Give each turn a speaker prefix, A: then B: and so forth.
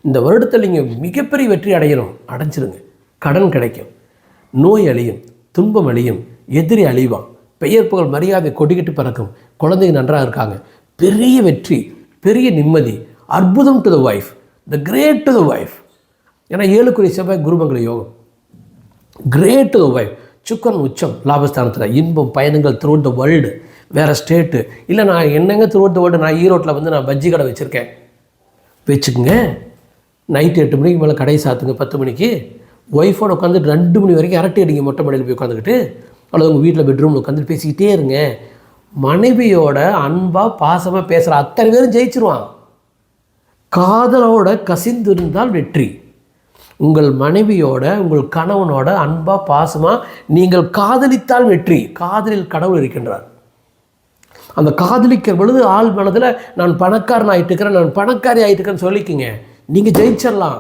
A: இந்த வருடத்தில் நீங்கள் மிகப்பெரிய வெற்றி அடையணும், அடைஞ்சிருங்க. கடன் கிடைக்கும், நோய் அழியும், துன்பம் அழியும், எதிரி அழிவான், பெயர் புகழ் மரியாதை கொடிக்கிட்டு பறக்கும், குழந்தைங்க நன்றாக இருக்காங்க, பெரிய வெற்றி, பெரிய நிம்மதி, அற்புதம் to the wife, the great to the wife. ஏன்னா 7 செவ்வாய் குருமங்கள யோகம், கிரேட் டு த ஒய்ஃப். சுக்கரன் உச்சம் லாபஸ்தானத்தில், இன்பம் பயணங்கள் த்ரூ த வேர்ல்டு, வேறு ஸ்டேட்டு. இல்லை நான் என்னங்க த்ரூ த வேர்ல்டு, நான் ஈரோட்டில் வந்து நான் பஜ்ஜி கடை வச்சுருக்கேன், வச்சுக்கோங்க. நைட்டு 8 மணிக்கு மேலே கடையை சாத்துங்க, 10 மணிக்கு ஒய்ஃபோட உட்காந்து 2 மணி வரைக்கும் அரட்டை அடிங்க, மொட்டை மாடியில் போய் உட்காந்துக்கிட்டு, அல்லது உங்கள் வீட்டில் பெட்ரூமில் உட்காந்து பேசிக்கிட்டே இருங்க. மனைவியோட அன்பாக பாசமாக பேசுகிற அத்தனை பேரும் ஜெயிச்சிருவான். காதலோட கசிந்து இருந்தால் வெற்றி. உங்கள் மனைவியோட, உங்கள் கணவனோட அன்பாக பாசமாக நீங்கள் காதலித்தால் வெற்றி. காதலில் கடவுள் இருக்கின்றார். அந்த காதலிக்கிற பொழுது ஆள் மனதில் நான் பணக்காரன் ஆகிட்டுக்கிறேன், நான் பணக்காரி ஆகிட்டுக்கிறேன்னு சொல்லிக்கிங்க, நீங்கள் ஜெயிச்சிடலாம்.